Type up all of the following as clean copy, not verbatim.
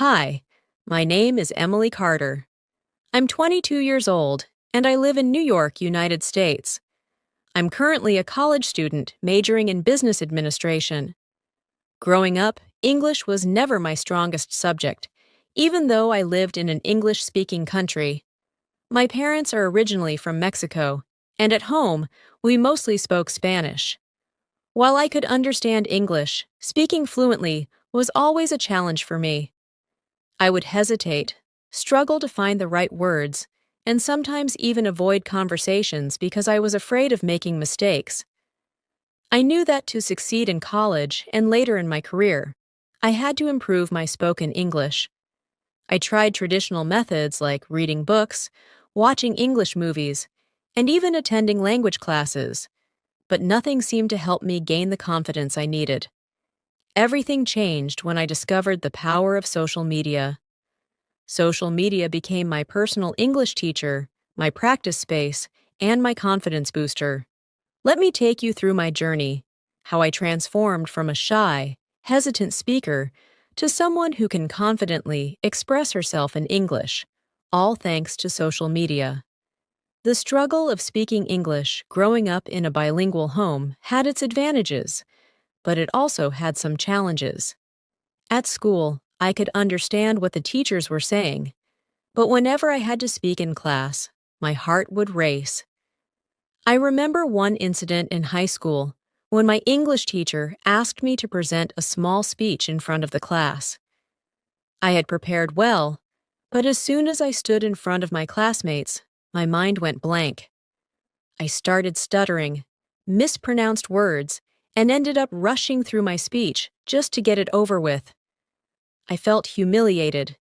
Hi, my name is Emily Carter. I'm 22 years old, and I live in New York, United States. I'm currently a college student majoring in business administration. Growing up, English was never my strongest subject, even though I lived in an English-speaking country. My parents are originally from Mexico, and at home, we mostly spoke Spanish. While I could understand English, speaking fluently was always a challenge for me. I would hesitate, struggle to find the right words, and sometimes even avoid conversations because I was afraid of making mistakes. I knew that to succeed in college and later in my career, I had to improve my spoken English. I tried traditional methods like reading books, watching English movies, and even attending language classes, but nothing seemed to help me gain the confidence I needed. Everything changed when I discovered the power of social media. Social media became my personal English teacher, my practice space, and my confidence booster. Let me take you through my journey, how I transformed from a shy, hesitant speaker to someone who can confidently express herself in English, all thanks to social media. The struggle of speaking English growing up in a bilingual home had its advantages, but it also had some challenges. At school, I could understand what the teachers were saying, but whenever I had to speak in class, my heart would race. I remember one incident in high school when my English teacher asked me to present a small speech in front of the class. I had prepared well, but as soon as I stood in front of my classmates, my mind went blank. I started stuttering, mispronounced words, and ended up rushing through my speech just to get it over with. I felt humiliated.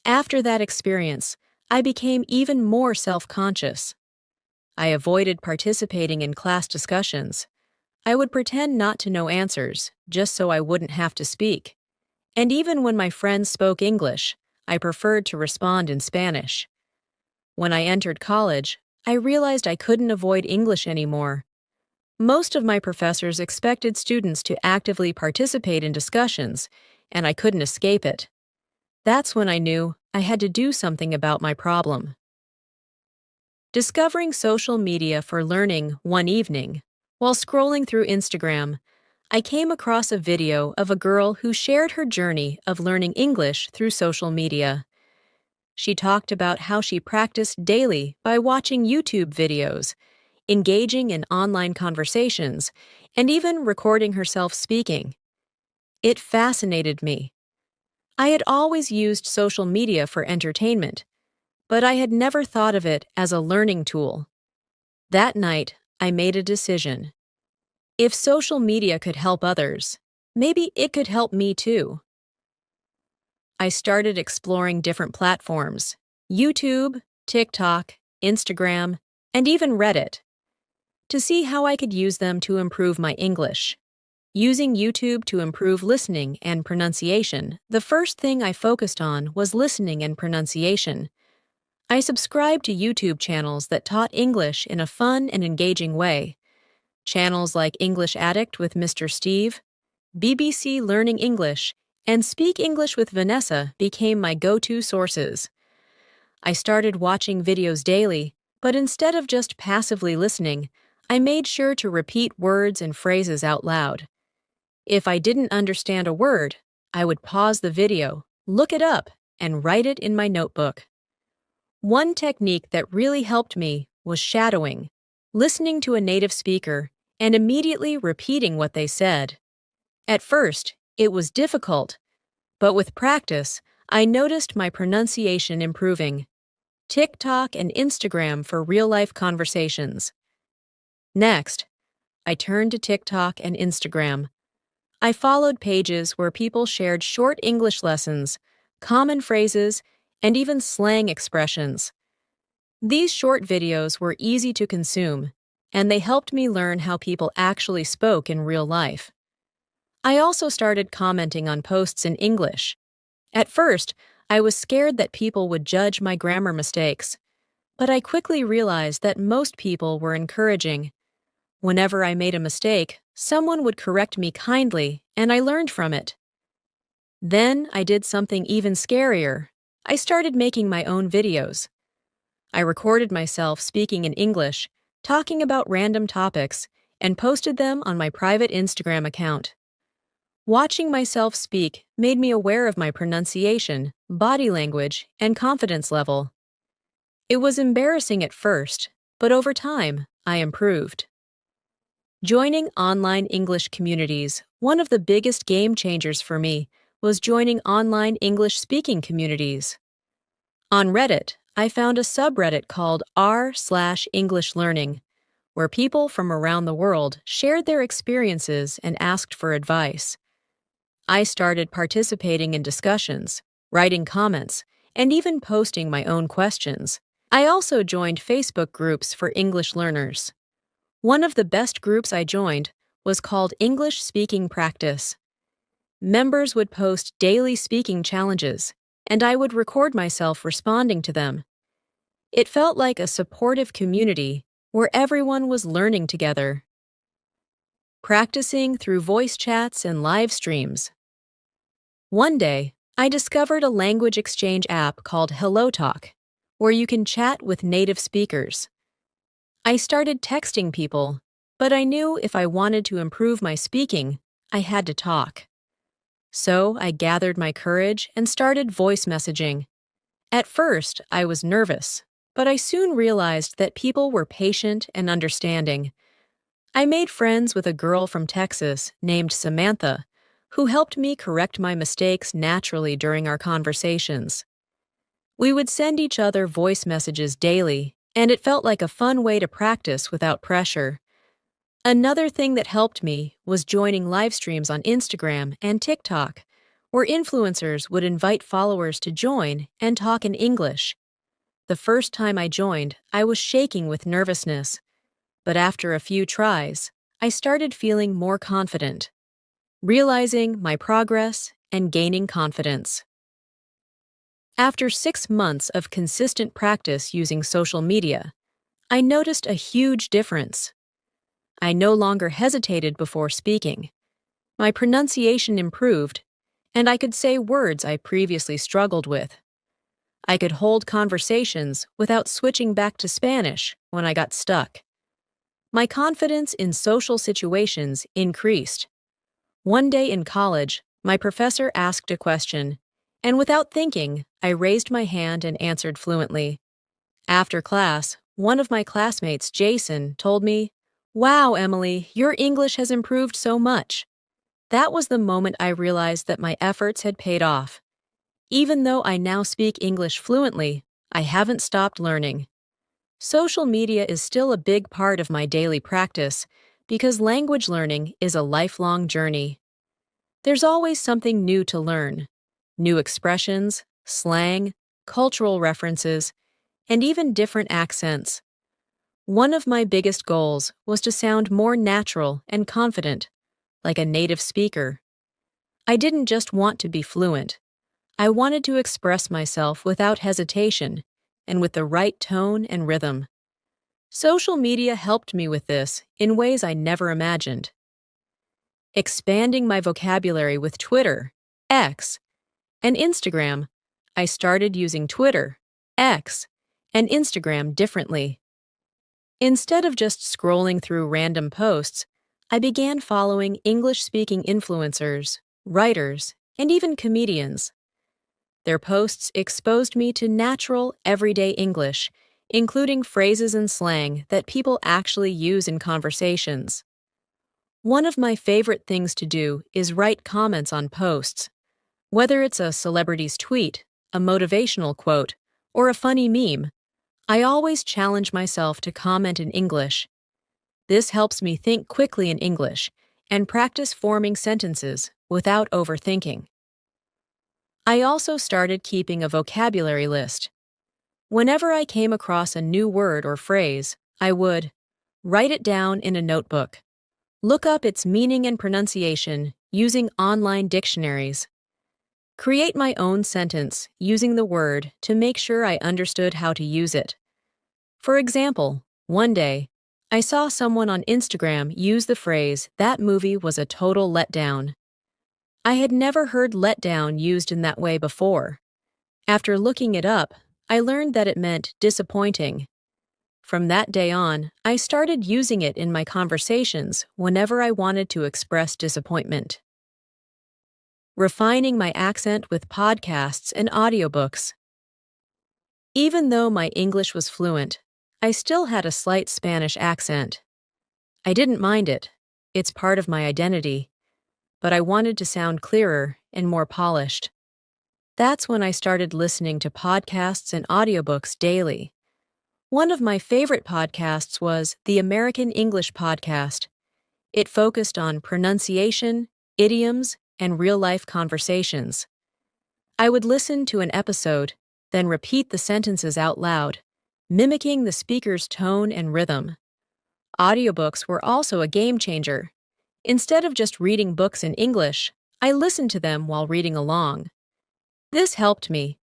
After that experience, I became even more self-conscious. I avoided participating in class discussions. I would pretend not to know answers, just so I wouldn't have to speak. And even when my friends spoke English, I preferred to respond in Spanish. When I entered college, I realized I couldn't avoid English anymore. Most of my professors expected students to actively participate in discussions, and I couldn't escape it. That's when I knew I had to do something about my problem. Discovering social media for learning one evening, while scrolling through Instagram, I came across a video of a girl who shared her journey of learning English through social media. She talked about how she practiced daily by watching YouTube videos, engaging in online conversations, and even recording herself speaking. It fascinated me. I had always used social media for entertainment, but I had never thought of it as a learning tool. That night, I made a decision. If social media could help others, maybe it could help me too. I started exploring different platforms: YouTube, TikTok, Instagram, and even Reddit, to see how I could use them to improve my English. Using YouTube to improve listening and pronunciation, the first thing I focused on was listening and pronunciation. I subscribed to YouTube channels that taught English in a fun and engaging way. Channels like English Addict with Mr. Steve, BBC Learning English, and Speak English with Vanessa became my go-to sources. I started watching videos daily, but instead of just passively listening, I made sure to repeat words and phrases out loud. If I didn't understand a word, I would pause the video, look it up, and write it in my notebook. One technique that really helped me was shadowing, listening to a native speaker and immediately repeating what they said. At first, it was difficult, but with practice, I noticed my pronunciation improving. TikTok and Instagram for real-life conversations. Next, I turned to TikTok and Instagram. I followed pages where people shared short English lessons, common phrases, and even slang expressions. These short videos were easy to consume, and they helped me learn how people actually spoke in real life. I also started commenting on posts in English. At first, I was scared that people would judge my grammar mistakes, but I quickly realized that most people were encouraging. Whenever I made a mistake, someone would correct me kindly, and I learned from it. Then I did something even scarier. I started making my own videos. I recorded myself speaking in English, talking about random topics, and posted them on my private Instagram account. Watching myself speak made me aware of my pronunciation, body language, and confidence level. It was embarrassing at first, but over time, I improved. Joining online English communities, one of the biggest game changers for me was joining online English speaking communities. On Reddit, I found a subreddit called r/English Learning, where people from around the world shared their experiences and asked for advice. I started participating in discussions, writing comments, and even posting my own questions. I also joined Facebook groups for English learners. One of the best groups I joined was called English Speaking Practice. Members would post daily speaking challenges, and I would record myself responding to them. It felt like a supportive community where everyone was learning together. Practicing through voice chats and live streams. One day, I discovered a language exchange app called HelloTalk, where you can chat with native speakers. I started texting people, but I knew if I wanted to improve my speaking, I had to talk. So I gathered my courage and started voice messaging. At first, I was nervous, but I soon realized that people were patient and understanding. I made friends with a girl from Texas named Samantha, who helped me correct my mistakes naturally during our conversations. We would send each other voice messages daily, and it felt like a fun way to practice without pressure. Another thing that helped me was joining live streams on Instagram and TikTok, where influencers would invite followers to join and talk in English. The first time I joined, I was shaking with nervousness, but after a few tries, I started feeling more confident, realizing my progress and gaining confidence. After 6 months of consistent practice using social media, I noticed a huge difference. I no longer hesitated before speaking. My pronunciation improved, and I could say words I previously struggled with. I could hold conversations without switching back to Spanish when I got stuck. My confidence in social situations increased. One day in college, my professor asked a question, and without thinking, I raised my hand and answered fluently. After class, one of my classmates, Jason, told me, "Wow, Emily, your English has improved so much." That was the moment I realized that my efforts had paid off. Even though I now speak English fluently, I haven't stopped learning. Social media is still a big part of my daily practice because language learning is a lifelong journey. There's always something new to learn. New expressions, slang, cultural references, and even different accents. One of my biggest goals was to sound more natural and confident, like a native speaker. I didn't just want to be fluent. I wanted to express myself without hesitation and with the right tone and rhythm. Social media helped me with this in ways I never imagined. Expanding my vocabulary with Twitter, X, and Instagram, I started using Twitter, X, and Instagram differently. Instead of just scrolling through random posts, I began following English-speaking influencers, writers, and even comedians. Their posts exposed me to natural, everyday English, including phrases and slang that people actually use in conversations. One of my favorite things to do is write comments on posts. Whether it's a celebrity's tweet, a motivational quote, or a funny meme, I always challenge myself to comment in English. This helps me think quickly in English and practice forming sentences without overthinking. I also started keeping a vocabulary list. Whenever I came across a new word or phrase, I would write it down in a notebook, look up its meaning and pronunciation using online dictionaries, create my own sentence using the word to make sure I understood how to use it. For example, one day, I saw someone on Instagram use the phrase, "That movie was a total letdown." I had never heard letdown used in that way before. After looking it up, I learned that it meant disappointing. From that day on, I started using it in my conversations whenever I wanted to express disappointment. Refining my accent with podcasts and audiobooks. Even though my English was fluent, I still had a slight Spanish accent. I didn't mind it. It's part of my identity. But I wanted to sound clearer and more polished. That's when I started listening to podcasts and audiobooks daily. One of my favorite podcasts was the American English Podcast. It focused on pronunciation, idioms, and real-life conversations. I would listen to an episode, then repeat the sentences out loud, mimicking the speaker's tone and rhythm. Audiobooks were also a game changer. Instead of just reading books in English, I listened to them while reading along. This helped me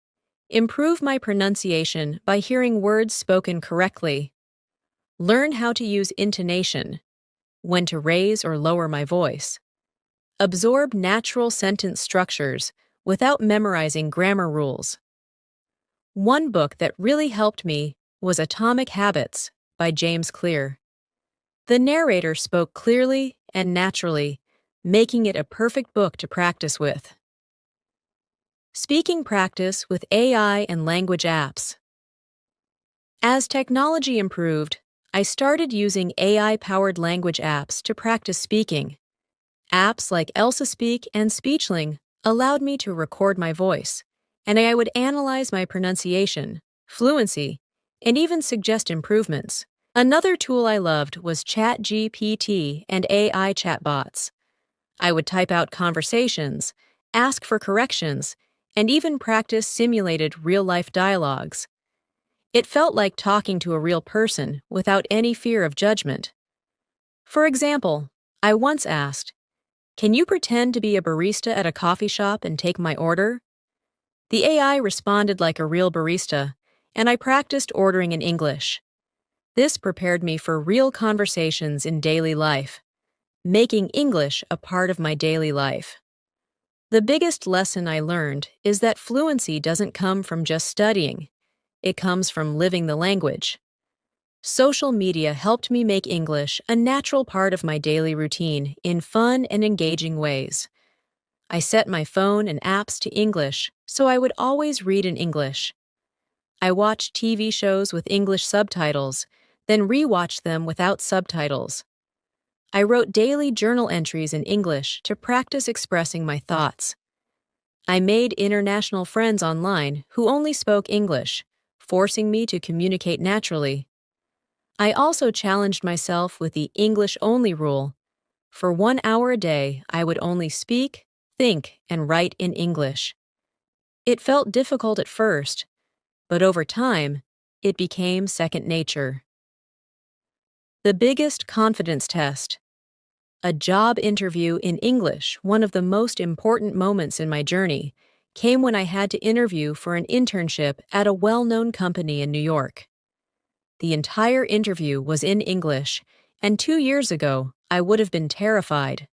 improve my pronunciation by hearing words spoken correctly, learn how to use intonation, when to raise or lower my voice, absorb natural sentence structures without memorizing grammar rules. One book that really helped me was Atomic Habits by James Clear. The narrator spoke clearly and naturally, making it a perfect book to practice with. Speaking practice with AI and language apps. As technology improved, I started using AI-powered language apps to practice speaking. Apps like Elsa Speak and Speechling allowed me to record my voice, and I would analyze my pronunciation, fluency, and even suggest improvements. Another tool I loved was ChatGPT and AI chatbots. I would type out conversations, ask for corrections, and even practice simulated real-life dialogues. It felt like talking to a real person without any fear of judgment. For example, I once asked, "Can you pretend to be a barista at a coffee shop and take my order?" The AI responded like a real barista, and I practiced ordering in English. This prepared me for real conversations in daily life, making English a part of my daily life. The biggest lesson I learned is that fluency doesn't come from just studying. It comes from living the language. Social media helped me make English a natural part of my daily routine in fun and engaging ways. I set my phone and apps to English, so I would always read in English. I watched TV shows with English subtitles, then rewatched them without subtitles. I wrote daily journal entries in English to practice expressing my thoughts. I made international friends online who only spoke English, forcing me to communicate naturally. I also challenged myself with the English-only rule. For 1 hour a day, I would only speak, think, and write in English. It felt difficult at first, but over time, it became second nature. The biggest confidence test. A job interview in English, one of the most important moments in my journey, came when I had to interview for an internship at a well-known company in New York. The entire interview was in English, and 2 years ago, I would have been terrified.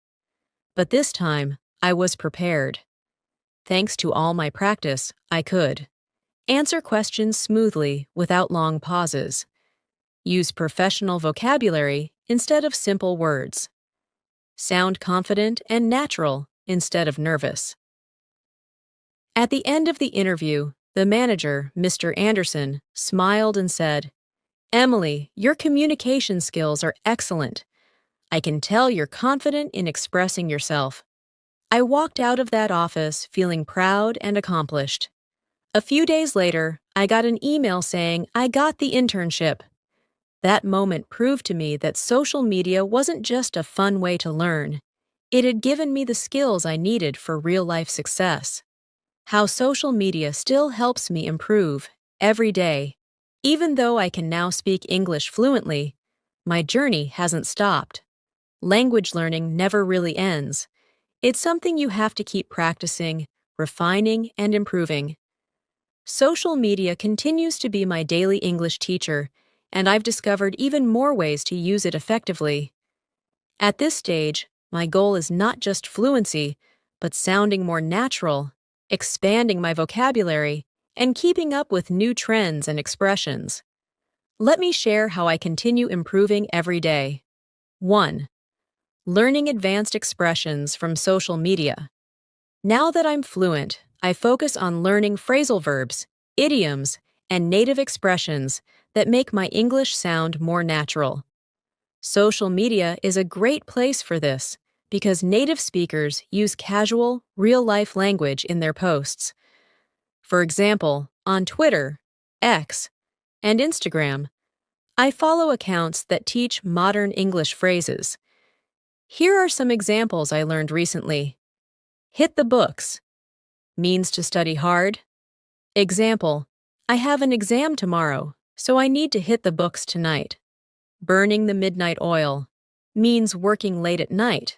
But this time, I was prepared. Thanks to all my practice, I could answer questions smoothly without long pauses, use professional vocabulary instead of simple words, sound confident and natural instead of nervous. At the end of the interview, the manager, Mr. Anderson, smiled and said, "Emily, your communication skills are excellent. I can tell you're confident in expressing yourself." I walked out of that office feeling proud and accomplished. A few days later, I got an email saying I got the internship. That moment proved to me that social media wasn't just a fun way to learn. It had given me the skills I needed for real-life success. How social media still helps me improve every day. Even though I can now speak English fluently, my journey hasn't stopped. Language learning never really ends. It's something you have to keep practicing, refining, and improving. Social media continues to be my daily English teacher, and I've discovered even more ways to use it effectively. At this stage, my goal is not just fluency, but sounding more natural, expanding my vocabulary, and keeping up with new trends and expressions. Let me share how I continue improving every day. 1. Learning advanced expressions from social media. Now that I'm fluent, I focus on learning phrasal verbs, idioms, and native expressions that make my English sound more natural. Social media is a great place for this because native speakers use casual, real-life language in their posts. For example, on Twitter, X, and Instagram, I follow accounts that teach modern English phrases. Here are some examples I learned recently. Hit the books means to study hard. Example, I have an exam tomorrow, so I need to hit the books tonight. Burning the midnight oil means working late at night.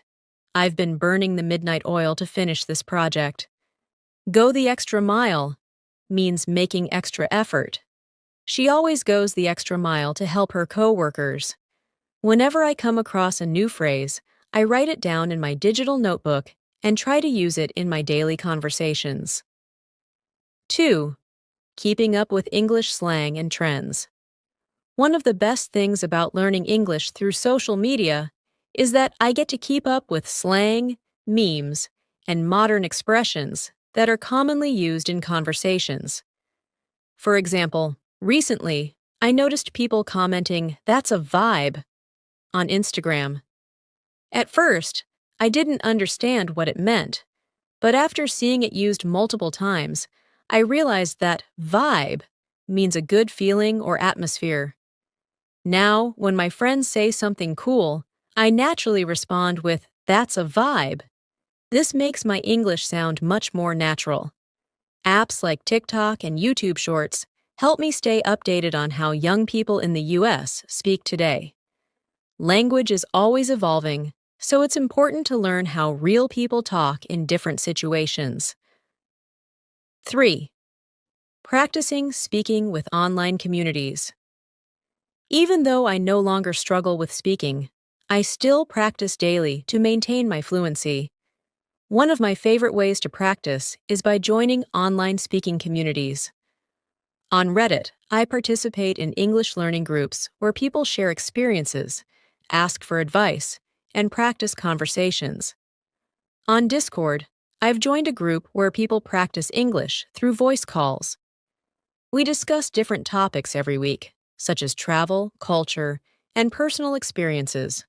I've been burning the midnight oil to finish this project. Go the extra mile means making extra effort. She always goes the extra mile to help her coworkers. Whenever I come across a new phrase, I write it down in my digital notebook and try to use it in my daily conversations. 2. Keeping up with English slang and trends. One of the best things about learning English through social media is that I get to keep up with slang, memes, and modern expressions that are commonly used in conversations. For example, recently, I noticed people commenting, "That's a vibe," on Instagram. At first, I didn't understand what it meant, but after seeing it used multiple times, I realized that vibe means a good feeling or atmosphere. Now, when my friends say something cool, I naturally respond with, "That's a vibe." This makes my English sound much more natural. Apps like TikTok and YouTube Shorts help me stay updated on how young people in the US speak today. Language is always evolving, so it's important to learn how real people talk in different situations. 3. Practicing speaking with online communities. Even though I no longer struggle with speaking, I still practice daily to maintain my fluency. One of my favorite ways to practice is by joining online speaking communities. On Reddit, I participate in English learning groups where people share experiences, ask for advice, and practice conversations. On Discord, I've joined a group where people practice English through voice calls. We discuss different topics every week, such as travel, culture, and personal experiences.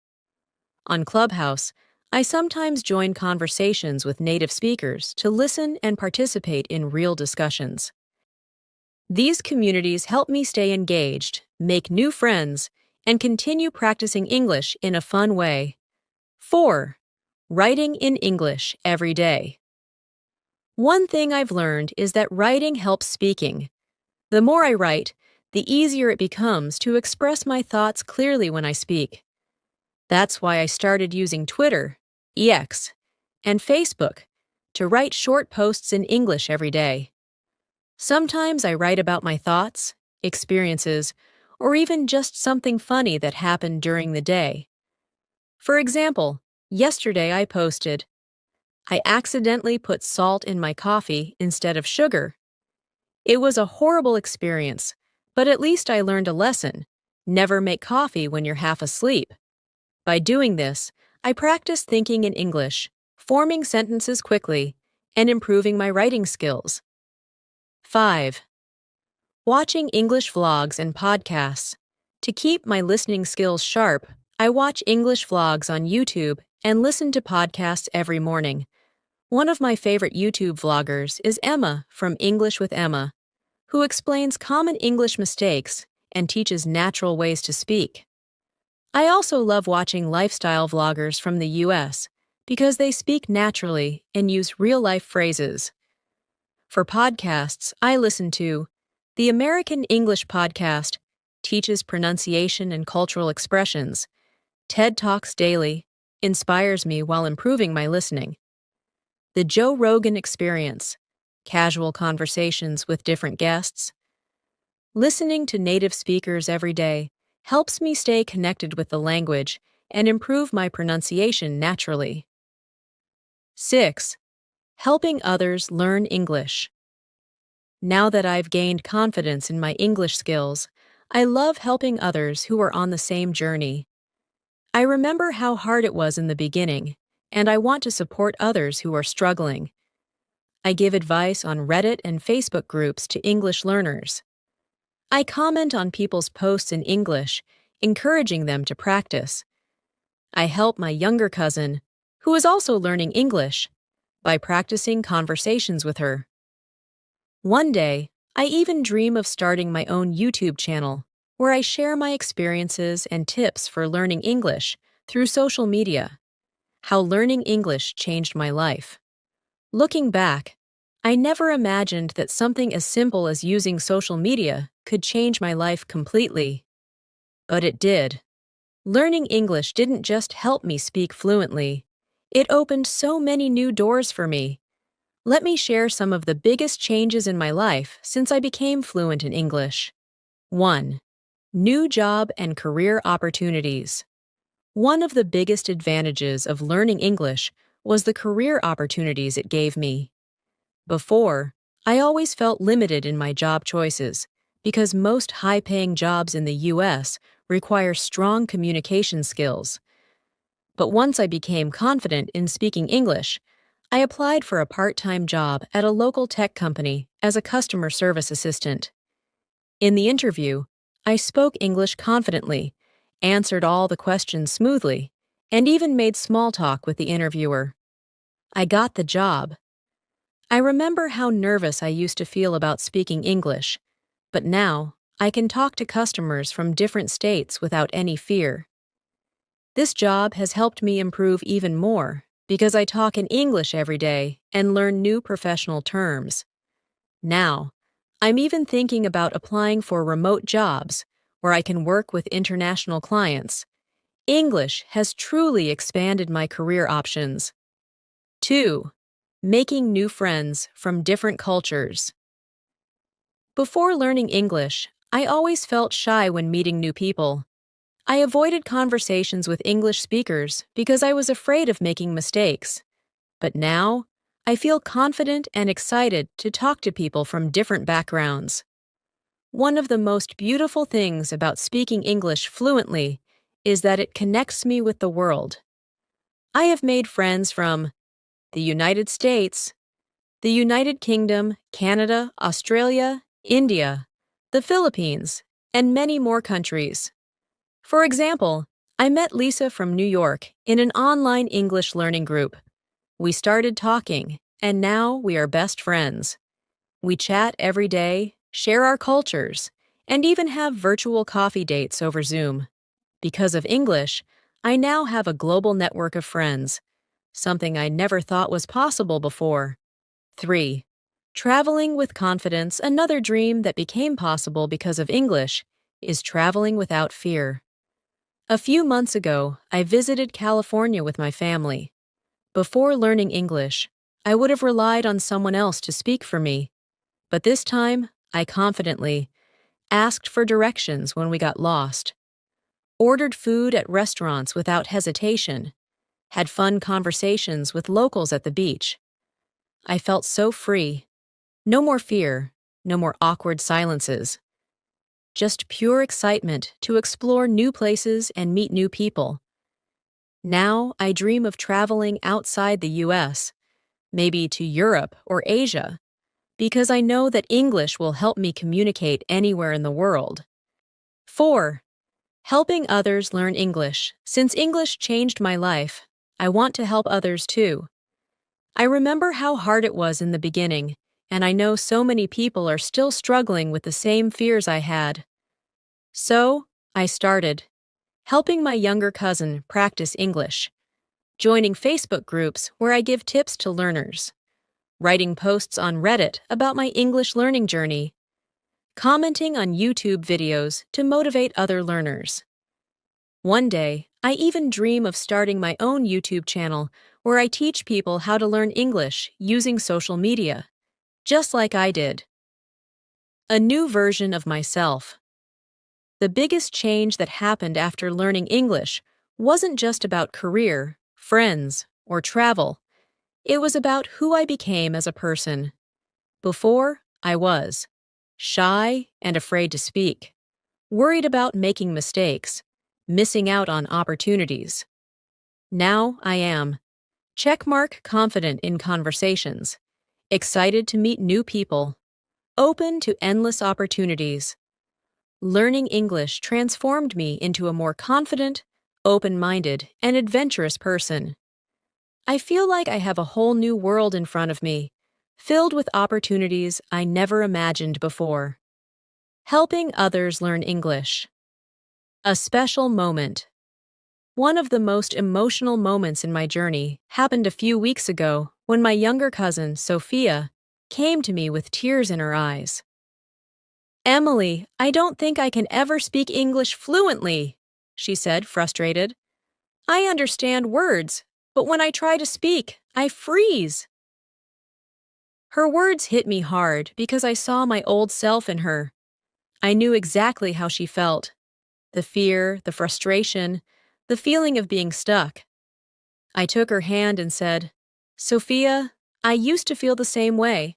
On Clubhouse, I sometimes join conversations with native speakers to listen and participate in real discussions. These communities help me stay engaged, make new friends, and continue practicing English in a fun way. 4. Writing in English every day. One thing I've learned is that writing helps speaking. The more I write, the easier it becomes to express my thoughts clearly when I speak. That's why I started using Twitter, X, and Facebook to write short posts in English every day. Sometimes I write about my thoughts, experiences, or even just something funny that happened during the day. For example, yesterday I posted, "I accidentally put salt in my coffee instead of sugar. It was a horrible experience, but at least I learned a lesson. Never make coffee when you're half asleep." By doing this, I practice thinking in English, forming sentences quickly, and improving my writing skills. 5. Watching English vlogs and podcasts. To keep my listening skills sharp, I watch English vlogs on YouTube and listen to podcasts every morning. One of my favorite YouTube vloggers is Emma from English with Emma, who explains common English mistakes and teaches natural ways to speak. I also love watching lifestyle vloggers from the US because they speak naturally and use real-life phrases. For podcasts, I listen to the American English Podcast, teaches pronunciation and cultural expressions. TED Talks Daily, inspires me while improving my listening. The Joe Rogan Experience, casual conversations with different guests. Listening to native speakers every day helps me stay connected with the language and improve my pronunciation naturally. 6. Helping others learn English. Now that I've gained confidence in my English skills, I love helping others who are on the same journey. I remember how hard it was in the beginning, and I want to support others who are struggling. I give advice on Reddit and Facebook groups to English learners. I comment on people's posts in English, encouraging them to practice. I help my younger cousin, who is also learning English, by practicing conversations with her. One day, I even dream of starting my own YouTube channel where I share my experiences and tips for learning English through social media. How learning English changed my life. Looking back, I never imagined that something as simple as using social media could change my life completely. But it did. Learning English didn't just help me speak fluently. It opened so many new doors for me. Let me share some of the biggest changes in my life since I became fluent in English. 1. New job and career opportunities. One of the biggest advantages of learning English was the career opportunities it gave me. Before, I always felt limited in my job choices because most high-paying jobs in the U.S. require strong communication skills. But once I became confident in speaking English, I applied for a part-time job at a local tech company as a customer service assistant. In the interview, I spoke English confidently, answered all the questions smoothly, and even made small talk with the interviewer. I got the job. I remember how nervous I used to feel about speaking English, but now I can talk to customers from different states without any fear. This job has helped me improve even more because I talk in English every day and learn new professional terms. Now, I'm even thinking about applying for remote jobs where I can work with international clients. English has truly expanded my career options. 2. Making new friends from different cultures. Before learning English, I always felt shy when meeting new people. I avoided conversations with English speakers because I was afraid of making mistakes. But now, I feel confident and excited to talk to people from different backgrounds. One of the most beautiful things about speaking English fluently is that it connects me with the world. I have made friends from the United States, the United Kingdom, Canada, Australia, India, the Philippines, and many more countries. For example, I met Lisa from New York in an online English learning group. We started talking, and now we are best friends. We chat every day, share our cultures, and even have virtual coffee dates over Zoom. Because of English, I now have a global network of friends, something I never thought was possible before. 3. Traveling with confidence. Another dream that became possible because of English is traveling without fear. A few months ago, I visited California with my family. Before learning English, I would have relied on someone else to speak for me. But this time, I confidently asked for directions when we got lost, ordered food at restaurants without hesitation, had fun conversations with locals at the beach. I felt so free. No more fear, no more awkward silences. Just pure excitement to explore new places and meet new people. Now I dream of traveling outside the U.S., maybe to Europe or Asia, because I know that English will help me communicate anywhere in the world. 4. Helping others learn English. Since English changed my life, I want to help others too. I remember how hard it was in the beginning, and I know so many people are still struggling with the same fears I had. So, I started helping my younger cousin practice English, joining Facebook groups where I give tips to learners, writing posts on Reddit about my English learning journey, commenting on YouTube videos to motivate other learners. One day, I even dream of starting my own YouTube channel where I teach people how to learn English using social media, just like I did. A new version of myself. The biggest change that happened after learning English wasn't just about career, friends, or travel. It was about who I became as a person. Before, I was shy and afraid to speak, worried about making mistakes, missing out on opportunities. Now I am checkmark confident in conversations, excited to meet new people, open to endless opportunities. Learning English transformed me into a more confident, open-minded, and adventurous person. I feel like I have a whole new world in front of me, filled with opportunities I never imagined before. Helping others learn English. A special moment. One of the most emotional moments in my journey happened a few weeks ago when my younger cousin, Sophia, came to me with tears in her eyes. "Emily, I don't think I can ever speak English fluently," she said, frustrated. "I understand words, but when I try to speak, I freeze." Her words hit me hard because I saw my old self in her. I knew exactly how she felt. The fear, the frustration, the feeling of being stuck. I took her hand and said, "Sophia, I used to feel the same way.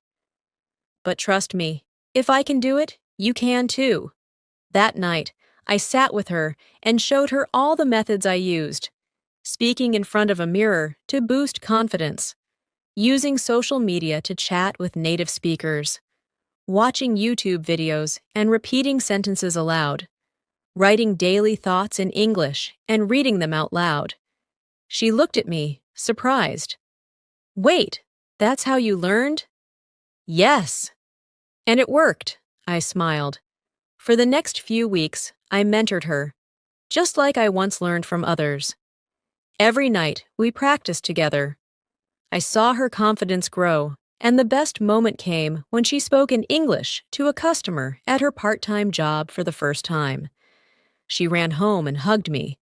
But trust me, if I can do it, you can too." That night, I sat with her and showed her all the methods I used. Speaking in front of a mirror to boost confidence, using social media to chat with native speakers, watching YouTube videos and repeating sentences aloud, writing daily thoughts in English and reading them out loud. She looked at me, surprised. "Wait, that's how you learned?" "Yes." "And it worked," I smiled. For the next few weeks, I mentored her, just like I once learned from others. Every night, we practiced together. I saw her confidence grow, and the best moment came when she spoke in English to a customer at her part-time job for the first time. She ran home and hugged me.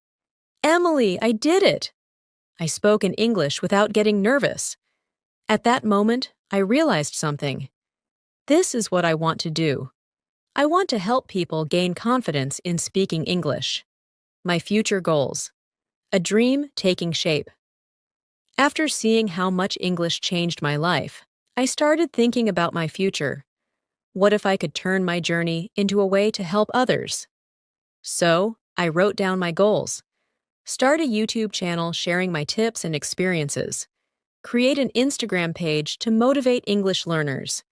"Emily, I did it!" I spoke in English without getting nervous. At that moment, I realized something. This is what I want to do. I want to help people gain confidence in speaking English. My future goals. A dream taking shape. After seeing how much English changed my life, I started thinking about my future. What if I could turn my journey into a way to help others? So, I wrote down my goals. Start a YouTube channel sharing my tips and experiences. Create an Instagram page to motivate English learners.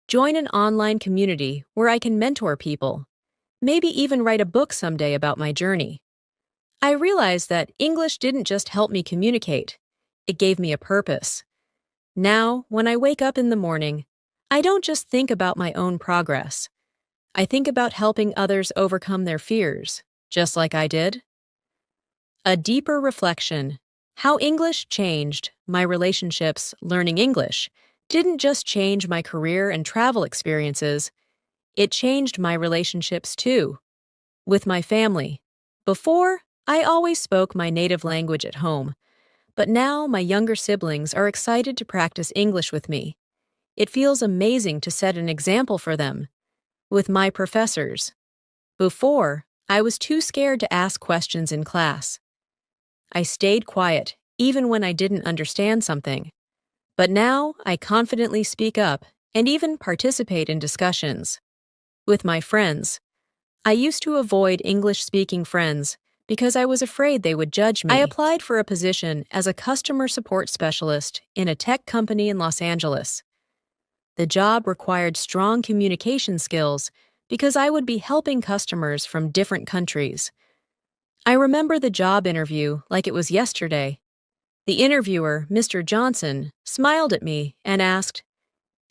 Join an online community where I can mentor people. Maybe even write a book someday about my journey. I realized that English didn't just help me communicate. It gave me a purpose. Now, when I wake up in the morning, I don't just think about my own progress. I think about helping others overcome their fears, just like I did. A deeper reflection. How English changed my relationships learning English didn't just change my career and travel experiences, it changed my relationships too. With my family. Before, I always spoke my native language at home, but now my younger siblings are excited to practice English with me. It feels amazing to set an example for them. With my professors. Before, I was too scared to ask questions in class. I stayed quiet, even when I didn't understand something. But now, I confidently speak up and even participate in discussions. With my friends. I used to avoid English-speaking friends because I was afraid they would judge me. I applied for a position as a customer support specialist in a tech company in Los Angeles. The job required strong communication skills because I would be helping customers from different countries. I remember the job interview like it was yesterday. The interviewer, Mr. Johnson, smiled at me and asked,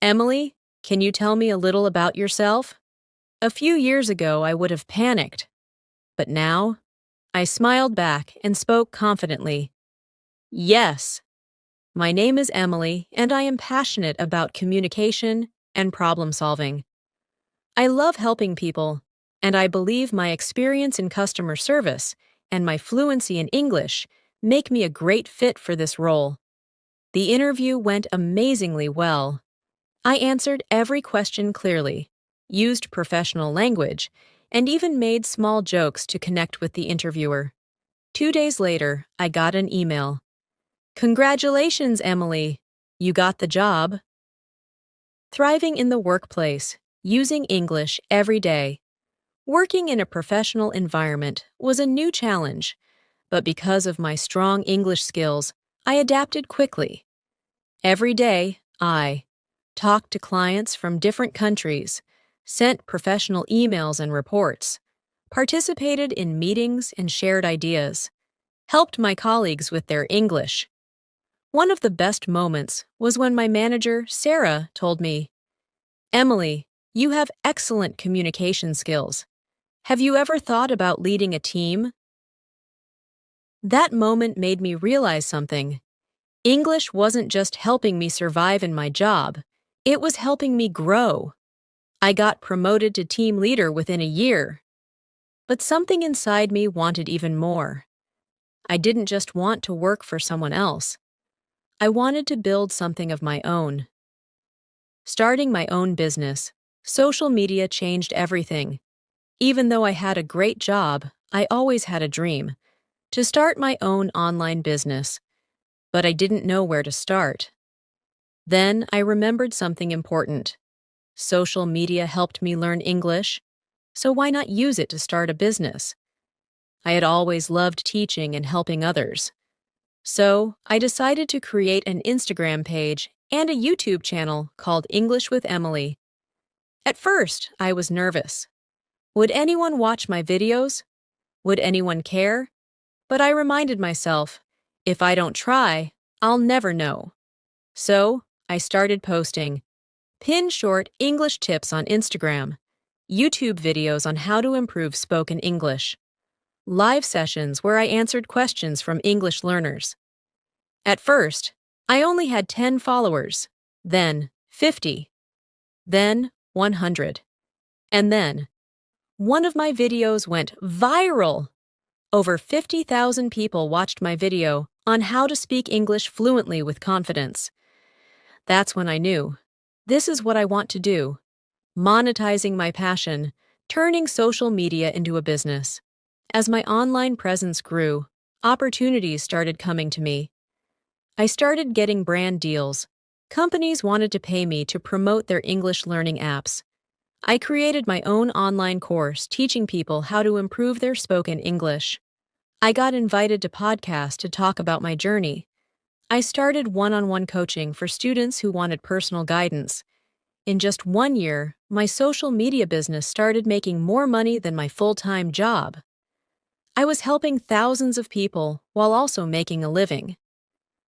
"Emily, can you tell me a little about yourself?" A few years ago, I would have panicked. But now, I smiled back and spoke confidently. "Yes. My name is Emily, and I am passionate about communication and problem solving. I love helping people, and I believe my experience in customer service and my fluency in English make me a great fit for this role." The interview went amazingly well. I answered every question clearly, used professional language, and even made small jokes to connect with the interviewer. 2 days later, I got an email. "Congratulations, Emily. You got the job. Thriving in the workplace, using English every day. Working in a professional environment was a new challenge, but because of my strong English skills, I adapted quickly. Every day, I talked to clients from different countries, sent professional emails and reports, participated in meetings and shared ideas, helped my colleagues with their English. One of the best moments was when my manager, Sarah, told me, "Emily, you have excellent communication skills. Have you ever thought about leading a team?" That moment made me realize something. English wasn't just helping me survive in my job, it was helping me grow. I got promoted to team leader within a year. But something inside me wanted even more. I didn't just want to work for someone else. I wanted to build something of my own. Starting my own business, social media changed everything. Even though I had a great job, I always had a dream to start my own online business, but I didn't know where to start. Then I remembered something important. Social media helped me learn English, so why not use it to start a business? I had always loved teaching and helping others. So I decided to create an Instagram page and a YouTube channel called English with Emily. At first, I was nervous. Would anyone watch my videos? Would anyone care? But I reminded myself, if I don't try, I'll never know. So I started posting pin-short English tips on Instagram, YouTube videos on how to improve spoken English, live sessions where I answered questions from English learners. At first, I only had 10 followers, then 50, then 100, and then one of my videos went viral. Over 50,000 people watched my video on how to speak English fluently with confidence. That's when I knew, this is what I want to do. Monetizing my passion, turning social media into a business. As my online presence grew, opportunities started coming to me. I started getting brand deals. Companies wanted to pay me to promote their English learning apps. I created my own online course teaching people how to improve their spoken English. I got invited to podcasts to talk about my journey. I started one-on-one coaching for students who wanted personal guidance. In just 1 year, my social media business started making more money than my full-time job. I was helping thousands of people while also making a living.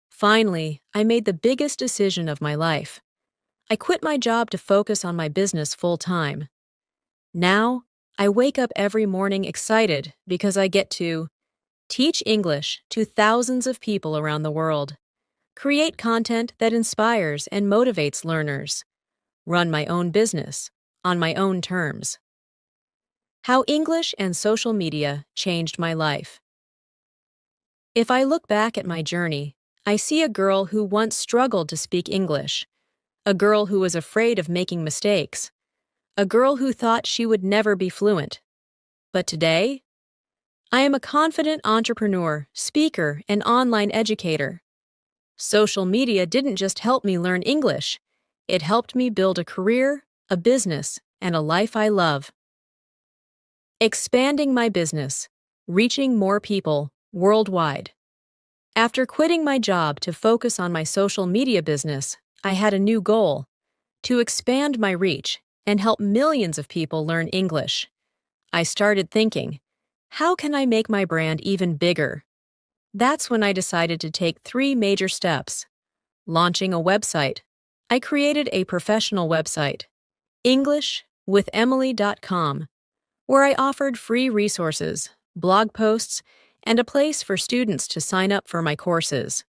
Finally, I made the biggest decision of my life. I quit my job to focus on my business full-time. Now, I wake up every morning excited because I get to teach English to thousands of people around the world, create content that inspires and motivates learners, run my own business on my own terms. How English and social media changed my life. If I look back at my journey, I see a girl who once struggled to speak English, a girl who was afraid of making mistakes, a girl who thought she would never be fluent. But today, I am a confident entrepreneur, speaker, and online educator. Social media didn't just help me learn English, it helped me build a career, a business, and a life I love. Expanding my business, reaching more people worldwide. After quitting my job to focus on my social media business, I had a new goal: to expand my reach and help millions of people learn English. I started thinking, how can I make my brand even bigger? That's when I decided to take 3 major steps. Launching a website. I created a professional website, englishwithemily.com, where I offered free resources, blog posts, and a place for students to sign up for my courses.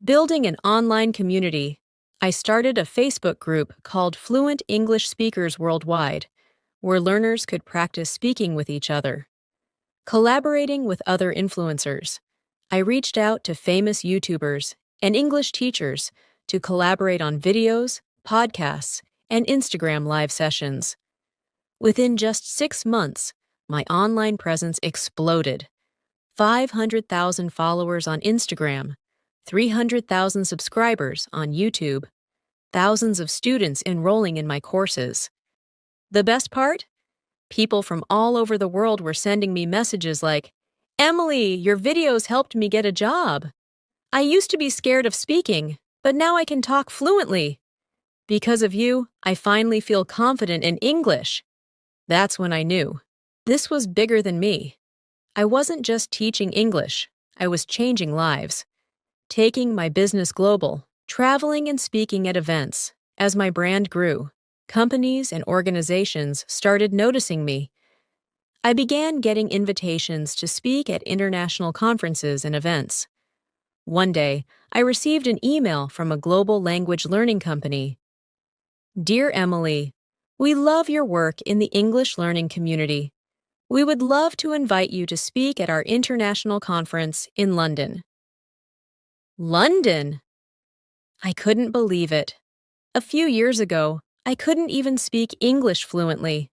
Building an online community. I started a Facebook group called Fluent English Speakers Worldwide, where learners could practice speaking with each other. Collaborating with other influencers. I reached out to famous YouTubers and English teachers to collaborate on videos, podcasts, and Instagram live sessions. Within just 6 months, my online presence exploded. 500,000 followers on Instagram, 300,000 subscribers on YouTube, thousands of students enrolling in my courses. The best part? People from all over the world were sending me messages like, "Emily, your videos helped me get a job. I used to be scared of speaking, but now I can talk fluently. Because of you, I finally feel confident in English." That's when I knew. This was bigger than me. I wasn't just teaching English, I was changing lives. Taking my business global, traveling and speaking at events. As my brand grew, companies and organizations started noticing me. I began getting invitations to speak at international conferences and events. One day, I received an email from a global language learning company. "Dear Emily, we love your work in the English learning community. We would love to invite you to speak at our international conference in London." London! I couldn't believe it. A few years ago, I couldn't even speak English fluently.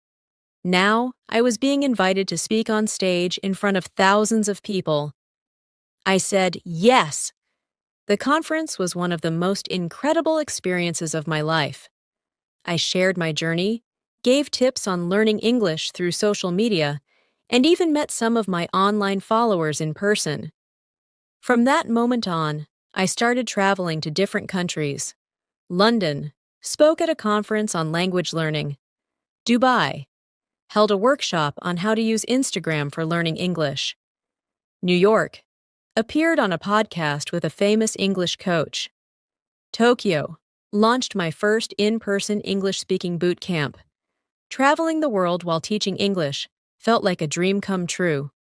Now, I was being invited to speak on stage in front of thousands of people. I said yes. The conference was one of the most incredible experiences of my life. I shared my journey, gave tips on learning English through social media, and even met some of my online followers in person. From that moment on, I started traveling to different countries. London, spoke at a conference on language learning. Dubai, held a workshop on how to use Instagram for learning English. New York, appeared on a podcast with a famous English coach. Tokyo, launched my first in-person English-speaking boot camp. Traveling the world while teaching English felt like a dream come true.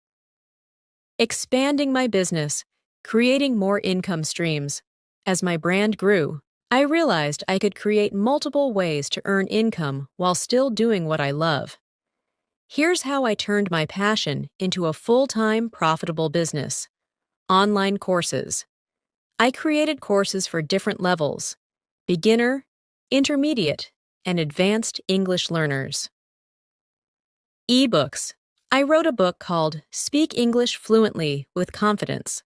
Expanding my business, creating more income streams. As my brand grew, I realized I could create multiple ways to earn income while still doing what I love. Here's how I turned my passion into a full-time, profitable business. Online courses. I created courses for different levels: beginner, intermediate, and advanced English learners. Ebooks. I wrote a book called Speak English Fluently with Confidence.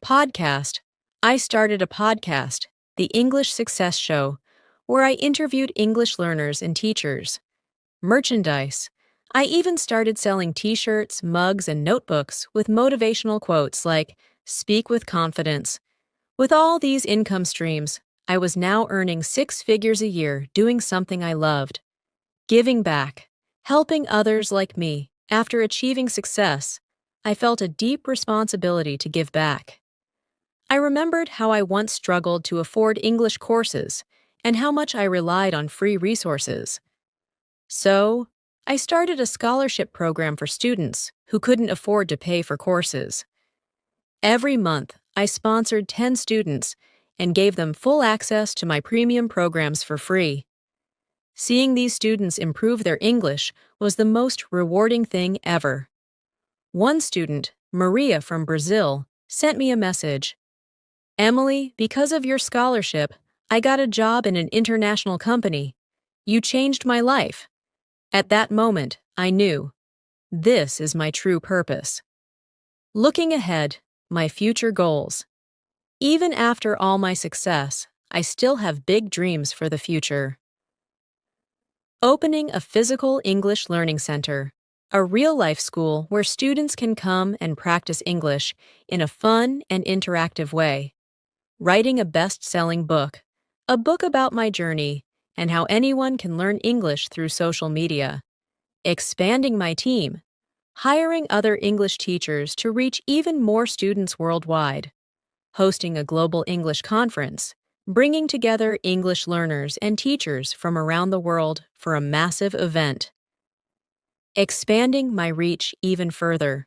Podcast. I started a podcast, The English Success Show, where I interviewed English learners and teachers. Merchandise. I even started selling t-shirts, mugs, and notebooks with motivational quotes like, "Speak with confidence." With all these income streams, I was now earning 6 figures a year doing something I loved. Giving back, helping others like me. After achieving success, I felt a deep responsibility to give back. I remembered how I once struggled to afford English courses and how much I relied on free resources. So, I started a scholarship program for students who couldn't afford to pay for courses. Every month, I sponsored 10 students and gave them full access to my premium programs for free. Seeing these students improve their English was the most rewarding thing ever. One student, Maria from Brazil, sent me a message. "Emily, because of your scholarship, I got a job in an international company. You changed my life." At that moment, I knew, this is my true purpose. Looking ahead, my future goals. Even after all my success, I still have big dreams for the future. Opening a physical English learning center, a real-life school where students can come and practice English in a fun and interactive way. Writing a best-selling book, a book about my journey and how anyone can learn English through social media. Expanding my team, hiring other English teachers to reach even more students worldwide. Hosting a global English conference, bringing together English learners and teachers from around the world for a massive event. Expanding my reach even further.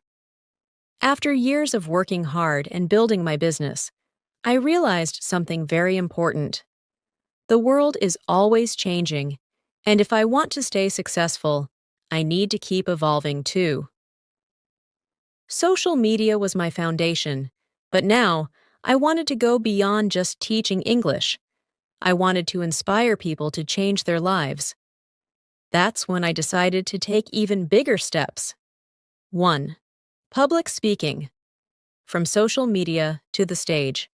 After years of working hard and building my business, I realized something very important. The world is always changing, and if I want to stay successful, I need to keep evolving too. Social media was my foundation, but now I wanted to go beyond just teaching English. I wanted to inspire people to change their lives. That's when I decided to take even bigger steps. 1. Public speaking. From social media to the stage.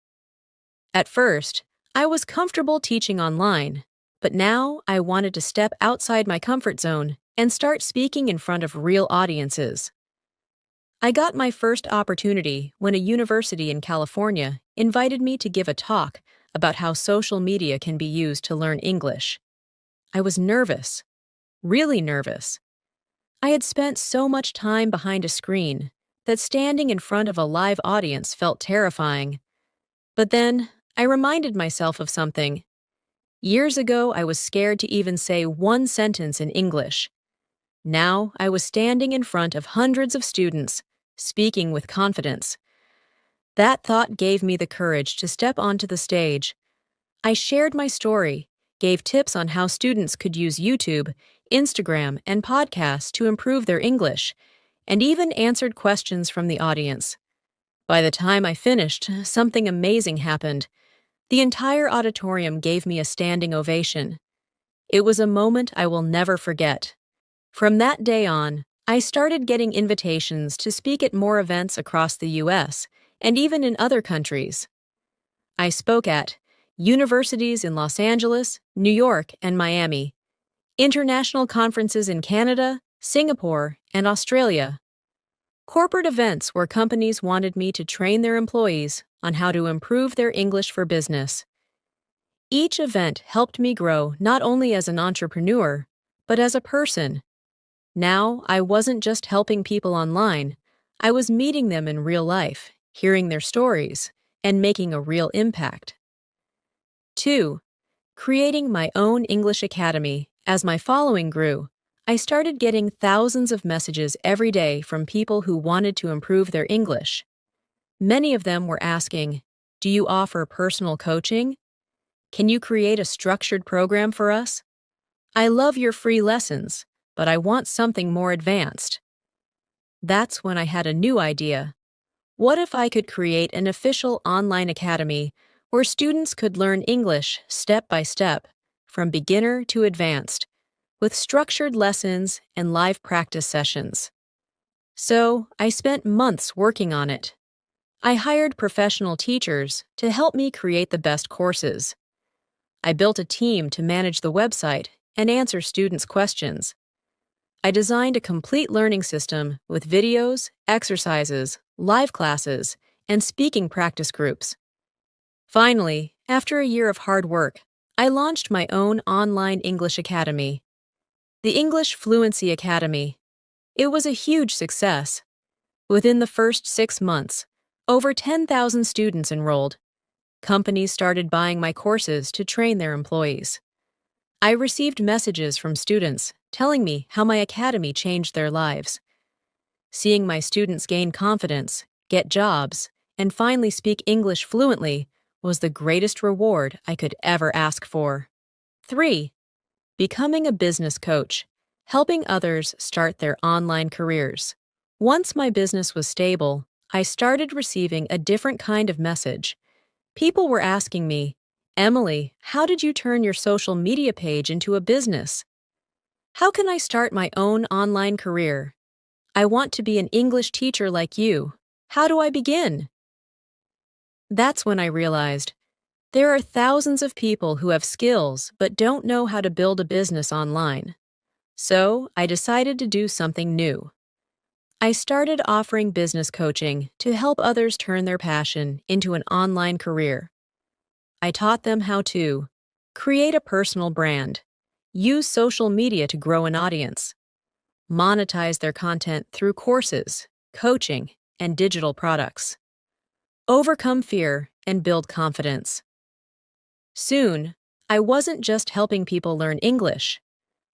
At first, I was comfortable teaching online, but now I wanted to step outside my comfort zone and start speaking in front of real audiences. I got my first opportunity when a university in California invited me to give a talk about how social media can be used to learn English. I was nervous, really nervous. I had spent so much time behind a screen that standing in front of a live audience felt terrifying. But then, I reminded myself of something. Years ago, I was scared to even say one sentence in English. Now, I was standing in front of hundreds of students, speaking with confidence. That thought gave me the courage to step onto the stage. I shared my story, gave tips on how students could use YouTube, Instagram, and podcasts to improve their English, and even answered questions from the audience. By the time I finished, something amazing happened. The entire auditorium gave me a standing ovation. It was a moment I will never forget. From that day on, I started getting invitations to speak at more events across the U.S. and even in other countries. I spoke at universities in Los Angeles, New York, and Miami, international conferences in Canada, Singapore, and Australia, corporate events where companies wanted me to train their employees on how to improve their English for business. Each event helped me grow not only as an entrepreneur, but as a person. Now, I wasn't just helping people online, I was meeting them in real life, hearing their stories, and making a real impact. 2. Creating my own English academy. As my following grew, I started getting thousands of messages every day from people who wanted to improve their English. Many of them were asking, "Do you offer personal coaching? Can you create a structured program for us? I love your free lessons, but I want something more advanced." That's when I had a new idea. What if I could create an official online academy where students could learn English step by step, from beginner to advanced, with structured lessons and live practice sessions? So, I spent months working on it. I hired professional teachers to help me create the best courses. I built a team to manage the website and answer students' questions. I designed a complete learning system with videos, exercises, live classes, and speaking practice groups. Finally, after a year of hard work, I launched my own online English academy, the English Fluency Academy. It was a huge success. Within the first 6 months, over 10,000 students enrolled. Companies started buying my courses to train their employees. I received messages from students telling me how my academy changed their lives. Seeing my students gain confidence, get jobs, and finally speak English fluently was the greatest reward I could ever ask for. 3. Becoming a business coach, helping others start their online careers. Once my business was stable, I started receiving a different kind of message. People were asking me, "Emily, how did you turn your social media page into a business? How can I start my own online career? I want to be an English teacher like you. How do I begin?" That's when I realized there are thousands of people who have skills but don't know how to build a business online. So I decided to do something new. I started offering business coaching to help others turn their passion into an online career. I taught them how to create a personal brand, use social media to grow an audience, monetize their content through courses, coaching, and digital products, overcome fear, and build confidence. Soon, I wasn't just helping people learn English.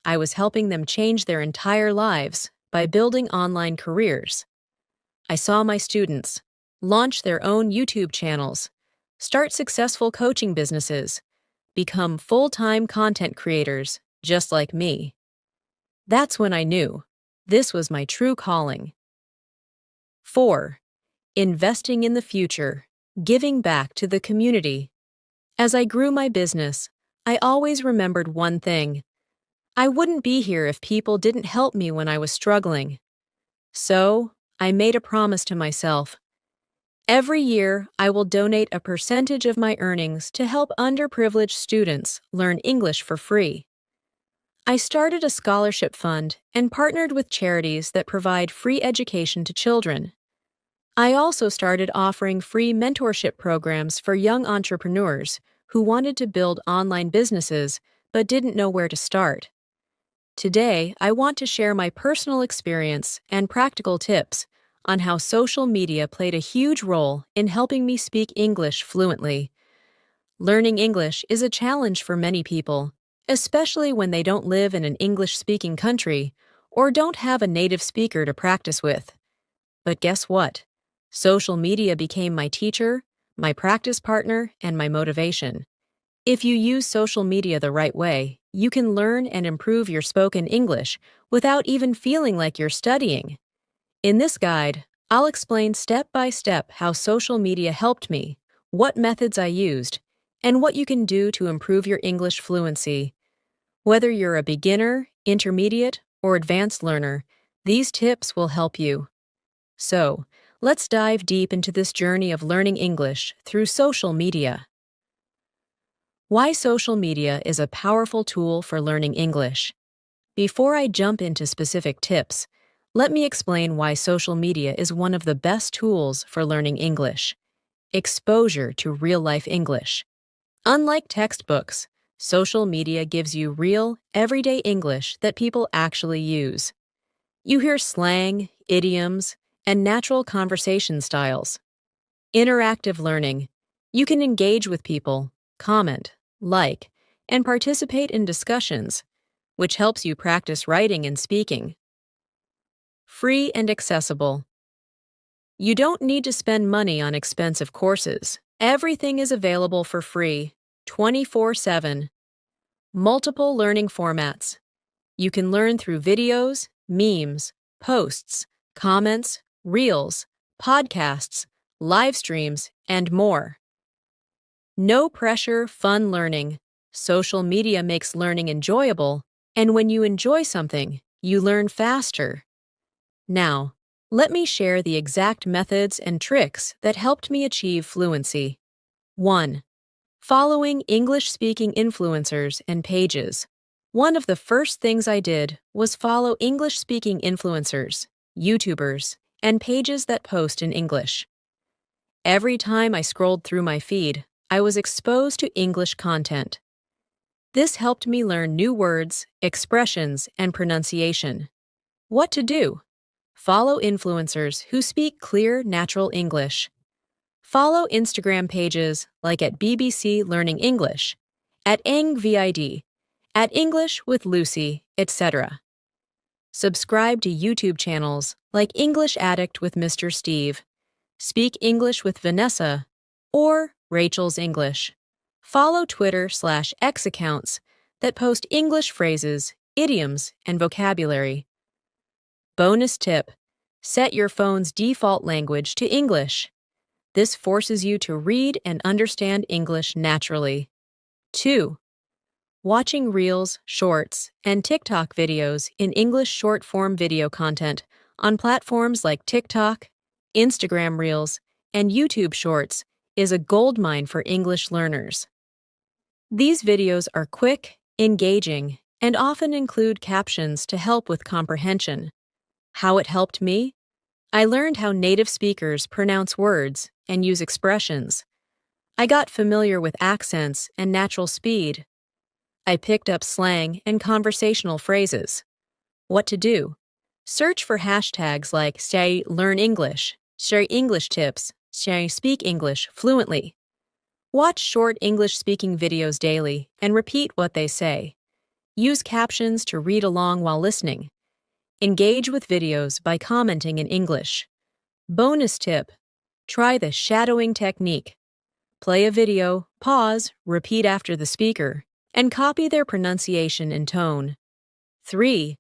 I was helping them change their entire lives by building online careers. I saw my students launch their own YouTube channels, start successful coaching businesses, become full-time content creators just like me. That's when I knew this was my true calling. 4. Investing in the future, giving back to the community. As I grew my business, I always remembered one thing. I wouldn't be here if people didn't help me when I was struggling. So, I made a promise to myself. Every year, I will donate a percentage of my earnings to help underprivileged students learn English for free. I started a scholarship fund and partnered with charities that provide free education to children. I also started offering free mentorship programs for young entrepreneurs who wanted to build online businesses but didn't know where to start. Today, I want to share my personal experience and practical tips on how social media played a huge role in helping me speak English fluently. Learning English is a challenge for many people, especially when they don't live in an English-speaking country or don't have a native speaker to practice with. But guess what? Social media became my teacher, my practice partner, and my motivation. If you use social media the right way, you can learn and improve your spoken English without even feeling like you're studying. In this guide, I'll explain step by step how social media helped me, what methods I used, and what you can do to improve your English fluency. Whether you're a beginner, intermediate, or advanced learner, these tips will help you. So, let's dive deep into this journey of learning English through social media. Why social media is a powerful tool for learning English. Before I jump into specific tips, let me explain why social media is one of the best tools for learning English. Exposure to real-life English. Unlike textbooks, social media gives you real, everyday English that people actually use. You hear slang, idioms, and natural conversation styles. Interactive learning. You can engage with people, comment, like, and participate in discussions, which helps you practice writing and speaking. Free and accessible. You don't need to spend money on expensive courses. Everything is available for free, 24/7. Multiple learning formats. You can learn through videos, memes, posts, comments, reels, podcasts, live streams, and more. No pressure, fun learning. Social media makes learning enjoyable, and when you enjoy something, you learn faster. Now, let me share the exact methods and tricks that helped me achieve fluency. 1. Following English-speaking influencers and pages. One of the first things I did was follow English-speaking influencers, YouTubers, and pages that post in English. Every time I scrolled through my feed, I was exposed to English content. This helped me learn new words, expressions, and pronunciation. What to do? Follow influencers who speak clear, natural English. Follow Instagram pages like at BBC Learning English, at EngVid, at English with Lucy, etc. Subscribe to YouTube channels like English Addict with Mr. Steve, Speak English with Vanessa, or Rachel's English. Follow Twitter/X accounts that post English phrases, idioms, and vocabulary. Bonus tip: set your phone's default language to English. This forces you to read and understand English naturally. 2. Watching Reels, Shorts, and TikTok videos in English short-form video content on platforms like TikTok, Instagram Reels, and YouTube Shorts is a goldmine for English learners. These videos are quick, engaging, and often include captions to help with comprehension. How it helped me? I learned how native speakers pronounce words and use expressions. I got familiar with accents and natural speed. I picked up slang and conversational phrases. What to do? Search for hashtags like say learn English, share English tips, share speak English fluently. Watch short English speaking videos daily and repeat what they say. Use captions to read along while listening. Engage with videos by commenting in English. Bonus tip: try the shadowing technique. Play a video, pause, repeat after the speaker, and copy their pronunciation and tone. 3.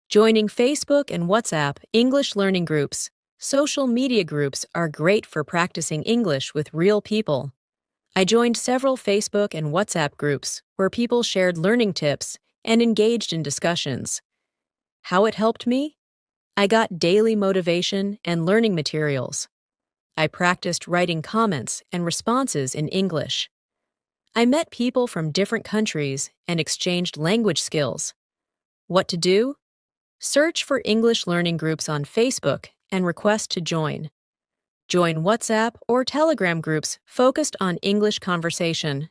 Joining Facebook and WhatsApp English learning groups. Social media groups are great for practicing English with real people. I joined several Facebook and WhatsApp groups where people shared learning tips and engaged in discussions. How it helped me? I got daily motivation and learning materials. I practiced writing comments and responses in English. I met people from different countries and exchanged language skills. What to do? Search for English learning groups on Facebook and request to join. Join WhatsApp or Telegram groups focused on English conversation.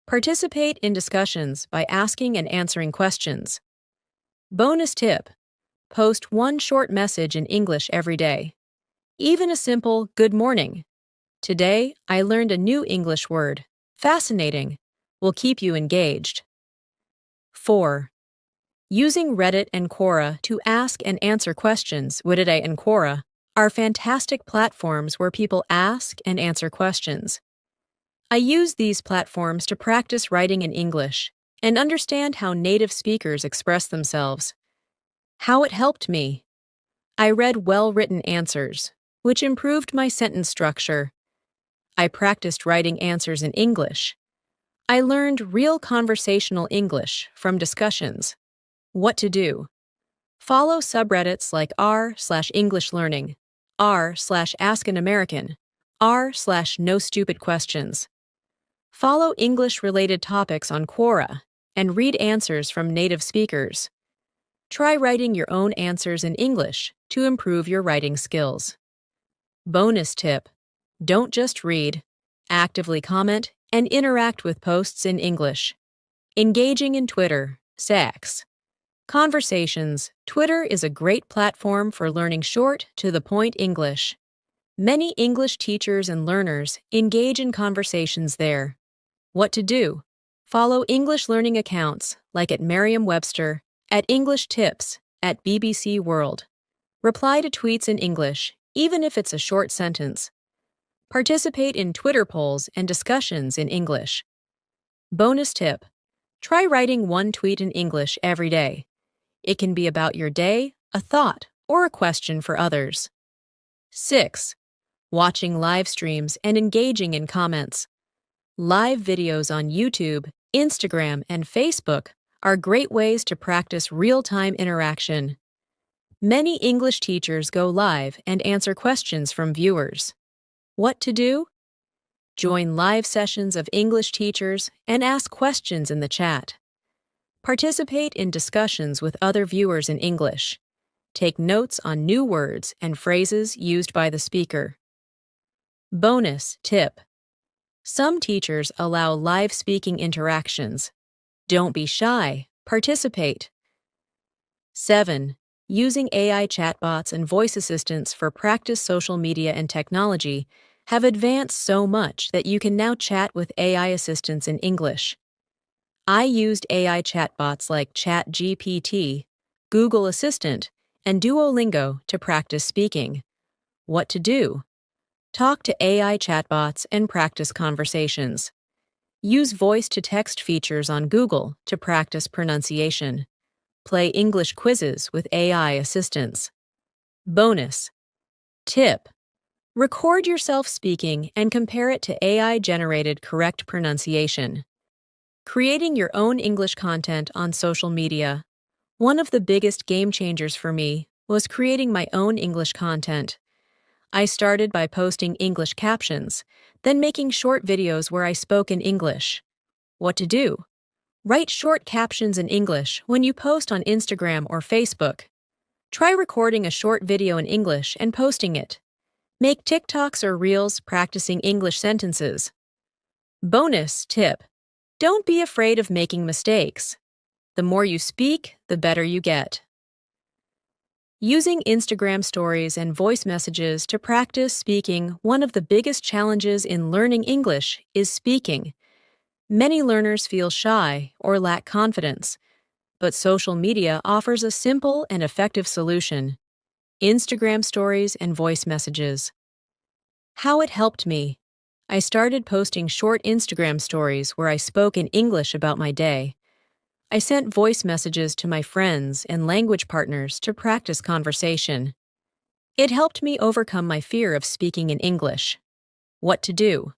Participate in discussions by asking and answering questions. Bonus tip: post one short message in English every day. Even a simple "Good morning. Today, I learned a new English word. Fascinating," will keep you engaged. 4. Using Reddit and Quora to ask and answer questions. Reddit and Quora are fantastic platforms where people ask and answer questions. I use these platforms to practice writing in English and understand how native speakers express themselves. How it helped me. I read well-written answers, which improved my sentence structure. I practiced writing answers in English. I learned real conversational English from discussions. What to do? Follow subreddits like r/English Learning, r/AskAnAmerican, r/No Stupid Questions. Follow English-related topics on Quora and read answers from native speakers. Try writing your own answers in English to improve your writing skills. Bonus tip: don't just read. Actively comment and interact with posts in English. Engaging in Twitter, X. Conversations. Twitter is a great platform for learning short, to-the-point English. Many English teachers and learners engage in conversations there. What to do? Follow English learning accounts like at Merriam-Webster, at English Tips, at BBC World. Reply to tweets in English, even if it's a short sentence. Participate in Twitter polls and discussions in English. Bonus tip: try writing one tweet in English every day. It can be about your day, a thought, or a question for others. 6. Watching live streams and engaging in comments. Live videos on YouTube, Instagram, and Facebook are great ways to practice real-time interaction. Many English teachers go live and answer questions from viewers. What to do? Join live sessions of English teachers and ask questions in the chat. Participate in discussions with other viewers in English. Take notes on new words and phrases used by the speaker. Bonus tip: some teachers allow live speaking interactions. Don't be shy. Participate. 7. Using AI chatbots and voice assistants for practice. Social media and technology have advanced so much that you can now chat with AI assistants in English. I used AI chatbots like ChatGPT, Google Assistant, and Duolingo to practice speaking. What to do? Talk to AI chatbots and practice conversations. Use voice-to-text features on Google to practice pronunciation. Play English quizzes with AI assistants. Bonus tip: record yourself speaking and compare it to AI-generated correct pronunciation. Creating your own English content on social media. One of the biggest game changers for me was creating my own English content. I started by posting English captions, then making short videos where I spoke in English. What to do? Write short captions in English when you post on Instagram or Facebook. Try recording a short video in English and posting it. Make TikToks or Reels practicing English sentences. Bonus tip: don't be afraid of making mistakes. The more you speak, the better you get. Using Instagram stories and voice messages to practice speaking. One of the biggest challenges in learning English is speaking. Many learners feel shy or lack confidence, but social media offers a simple and effective solution: Instagram stories and voice messages. How it helped me. I started posting short Instagram stories where I spoke in English about my day. I sent voice messages to my friends and language partners to practice conversation. It helped me overcome my fear of speaking in English. What to do?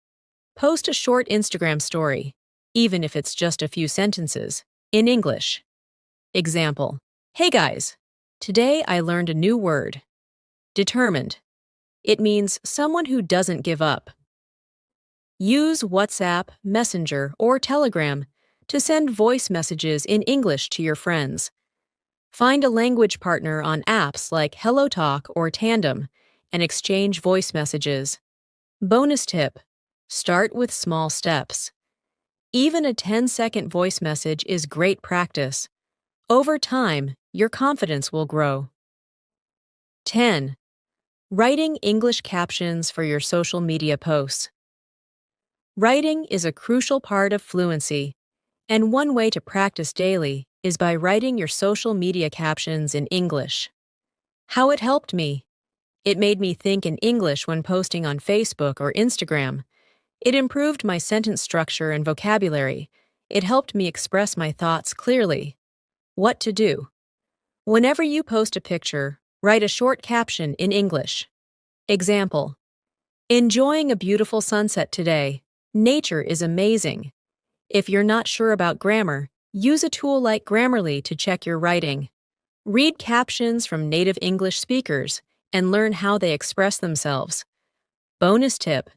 Post a short Instagram story, even if it's just a few sentences, in English. Example: hey guys, today I learned a new word. Determined. It means someone who doesn't give up. Use WhatsApp, Messenger, or Telegram to send voice messages in English to your friends. Find a language partner on apps like HelloTalk or Tandem and exchange voice messages. Bonus tip: start with small steps. Even a 10-second voice message is great practice. Over time, your confidence will grow. 10. Writing English captions for your social media posts. Writing is a crucial part of fluency, and one way to practice daily is by writing your social media captions in English. How it helped me. It made me think in English when posting on Facebook or Instagram. It improved my sentence structure and vocabulary. It helped me express my thoughts clearly. What to do? Whenever you post a picture, write a short caption in English. Example: enjoying a beautiful sunset today. Nature is amazing. If you're not sure about grammar, use a tool like Grammarly to check your writing. Read captions from native English speakers and learn how they express themselves. Bonus tip: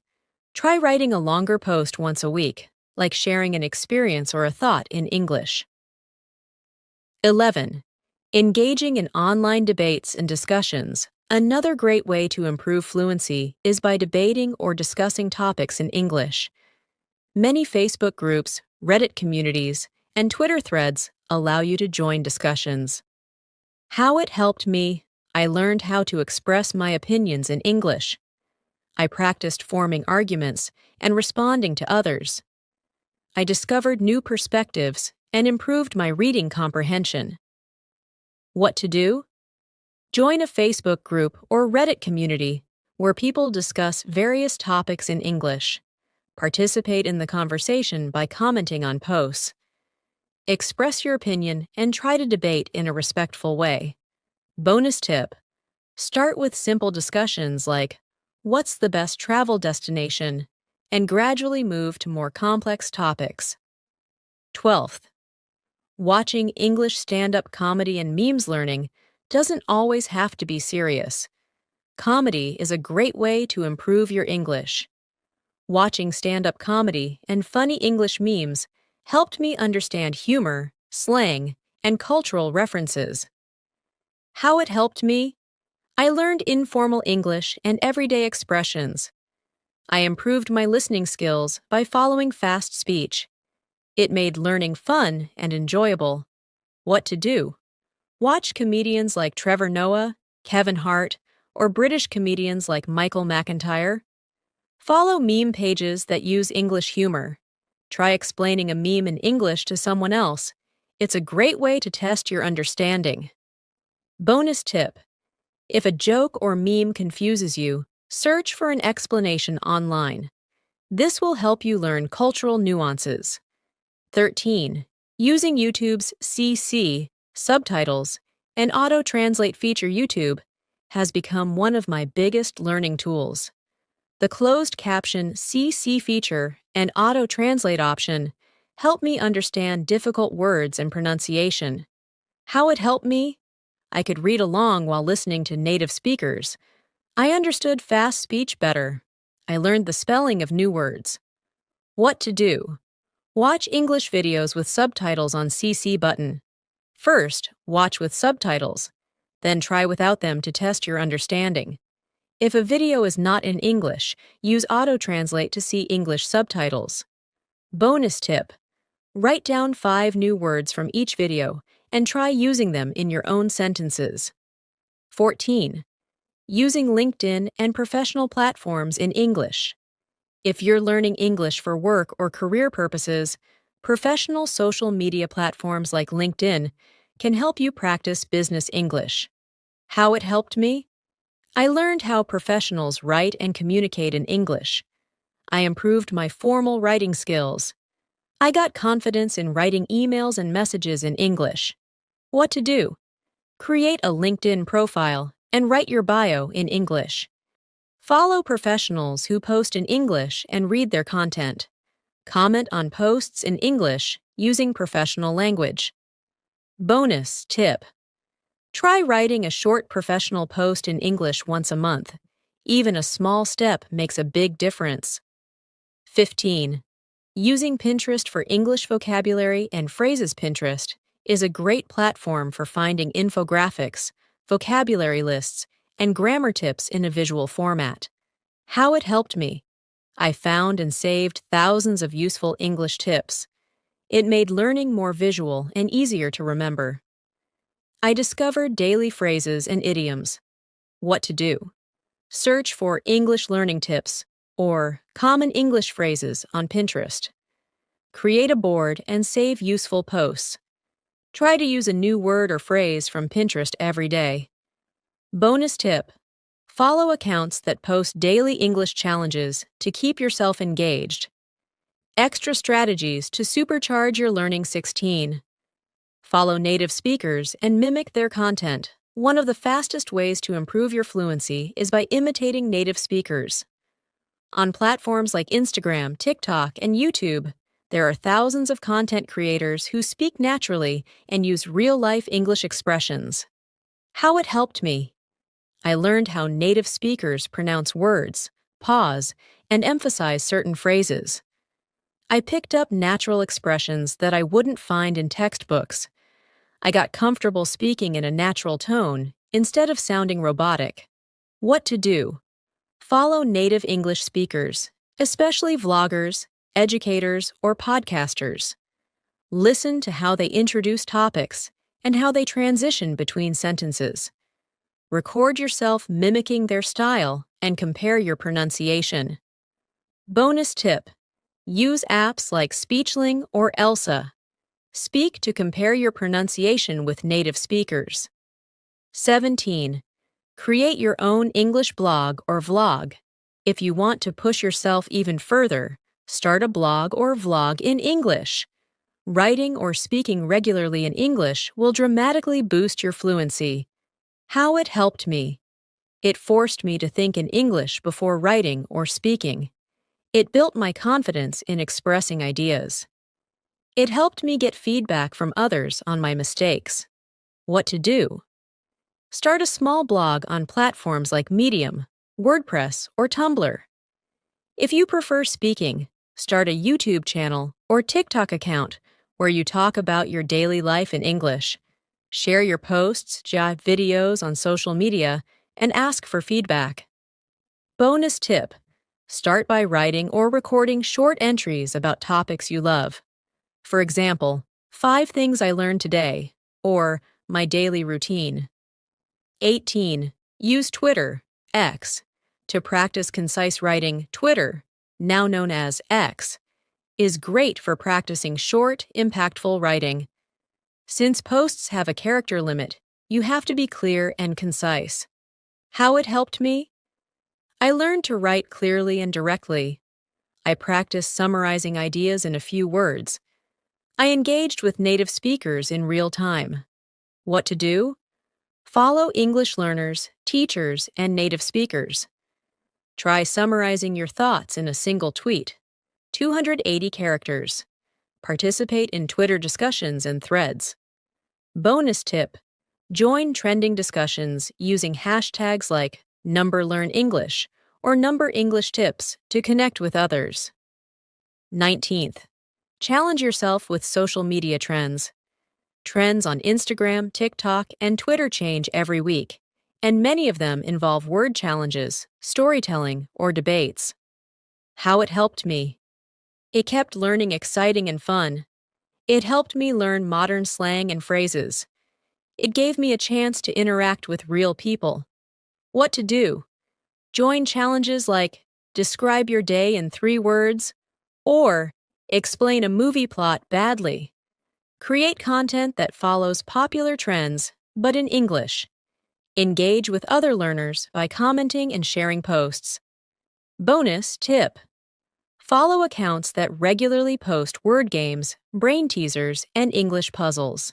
try writing a longer post once a week, like sharing an experience or a thought in English. 11. Engaging in online debates and discussions. Another great way to improve fluency is by debating or discussing topics in English. Many Facebook groups, Reddit communities, and Twitter threads allow you to join discussions. How it helped me: I learned how to express my opinions in English. I practiced forming arguments and responding to others. I discovered new perspectives and improved my reading comprehension. What to do? Join a Facebook group or Reddit community where people discuss various topics in English. Participate in the conversation by commenting on posts. Express your opinion and try to debate in a respectful way. Bonus tip: start with simple discussions like, what's the best travel destination? And gradually move to more complex topics. 12th. Watching English stand-up comedy and memes learning doesn't always have to be serious. Comedy is a great way to improve your English. Watching stand-up comedy and funny English memes helped me understand humor, slang, and cultural references. How it helped me? I learned informal English and everyday expressions. I improved my listening skills by following fast speech. It made learning fun and enjoyable. What to do? Watch comedians like Trevor Noah, Kevin Hart, or British comedians like Michael McIntyre. Follow meme pages that use English humor. Try explaining a meme in English to someone else. It's a great way to test your understanding. Bonus tip: if a joke or meme confuses you, search for an explanation online. This will help you learn cultural nuances. 13. Using YouTube's CC, subtitles, and auto-translate feature YouTube has become one of my biggest learning tools. The closed caption CC feature and auto-translate option help me understand difficult words and pronunciation. How it helped me? I could read along while listening to native speakers. I understood fast speech better. I learned the spelling of new words. What to do? Watch English videos with subtitles on CC button. First, watch with subtitles. Then try without them to test your understanding. If a video is not in English, use auto-translate to see English subtitles. Bonus tip: write down 5 new words from each video and try using them in your own sentences. 14. Using LinkedIn and professional platforms in English. If you're learning English for work or career purposes, professional social media platforms like LinkedIn can help you practice business English. How it helped me? I learned how professionals write and communicate in English. I improved my formal writing skills. I got confidence in writing emails and messages in English. What to do? Create a LinkedIn profile and write your bio in English. Follow professionals who post in English and read their content. Comment on posts in English using professional language. Bonus tip: try writing a short professional post in English once a month. Even a small step makes a big difference. 15. Using Pinterest for English vocabulary and phrases. Pinterest is a great platform for finding infographics, vocabulary lists, and grammar tips in a visual format. How it helped me. I found and saved thousands of useful English tips. It made learning more visual and easier to remember. I discovered daily phrases and idioms. What to do. Search for English learning tips or common English phrases on Pinterest. Create a board and save useful posts. Try to use a new word or phrase from Pinterest every day. Bonus tip. Follow accounts that post daily English challenges to keep yourself engaged. Extra strategies to supercharge your learning. 16. Follow native speakers and mimic their content. One of the fastest ways to improve your fluency is by imitating native speakers. On platforms like Instagram, TikTok, and YouTube, there are thousands of content creators who speak naturally and use real-life English expressions. How it helped me. I learned how native speakers pronounce words, pause, and emphasize certain phrases. I picked up natural expressions that I wouldn't find in textbooks. I got comfortable speaking in a natural tone instead of sounding robotic. What to do. Follow native English speakers, especially vloggers, educators, or podcasters. Listen to how they introduce topics and how they transition between sentences. Record yourself mimicking their style and compare your pronunciation. Bonus tip. Use apps like Speechling or Elsa. Speak to compare your pronunciation with native speakers. 17. Create your own English blog or vlog. If you want to push yourself even further, start a blog or vlog in English. Writing or speaking regularly in English will dramatically boost your fluency. How it helped me. It forced me to think in English before writing or speaking. It built my confidence in expressing ideas. It helped me get feedback from others on my mistakes. What to do. Start a small blog on platforms like Medium, WordPress, or Tumblr. If you prefer speaking, start a YouTube channel or TikTok account where you talk about your daily life in English. Share your posts, videos on social media, and ask for feedback. Bonus tip. Start by writing or recording short entries about topics you love. For example, 5 things I learned today, or my daily routine. 18. Use Twitter, X. To practice concise writing. Twitter, now known as X, is great for practicing short, impactful writing. Since posts have a character limit, you have to be clear and concise. How it helped me? I learned to write clearly and directly. I practiced summarizing ideas in a few words. I engaged with native speakers in real time. What to do? Follow English learners, teachers, and native speakers. Try summarizing your thoughts in a single tweet, 280 characters. Participate in Twitter discussions and threads. Bonus tip. Join trending discussions using hashtags like #LearnEnglish or #EnglishTips to connect with others. 19th. Challenge yourself with social media trends. Trends on Instagram, TikTok, and Twitter change every week, and many of them involve word challenges, storytelling, or debates. How it helped me. It kept learning exciting and fun. It helped me learn modern slang and phrases. It gave me a chance to interact with real people. What to do? Join challenges like describe your day in 3 words or explain a movie plot badly. Create content that follows popular trends, but in English. Engage with other learners by commenting and sharing posts. Bonus tip. Follow accounts that regularly post word games, brain teasers, and English puzzles.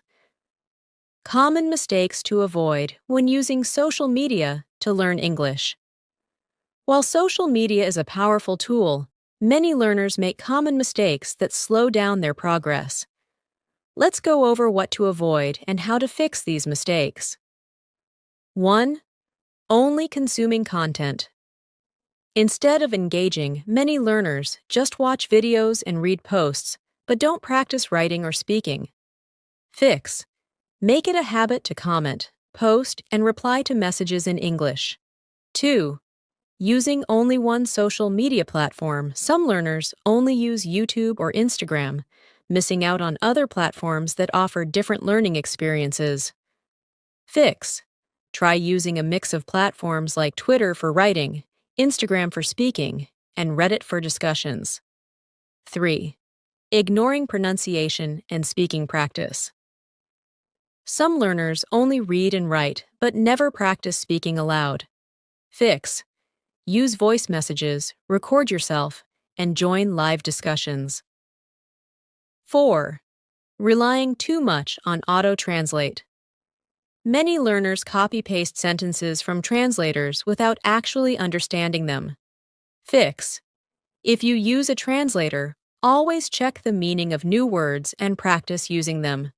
Common mistakes to avoid when using social media to learn English. While social media is a powerful tool, many learners make common mistakes that slow down their progress. Let's go over what to avoid and how to fix these mistakes. 1. Only consuming content. Instead of engaging, many learners just watch videos and read posts, but don't practice writing or speaking. Fix. Make it a habit to comment, post, and reply to messages in English. 2. Using only one social media platform, some learners only use YouTube or Instagram, missing out on other platforms that offer different learning experiences. Fix. Try using a mix of platforms like Twitter for writing, Instagram for speaking, and Reddit for discussions. 3. Ignoring pronunciation and speaking practice. Some learners only read and write, but never practice speaking aloud. Fix. Use voice messages, record yourself, and join live discussions. 4. Relying too much on auto-translate. Many learners copy-paste sentences from translators without actually understanding them. Fix. If you use a translator, always check the meaning of new words and practice using them.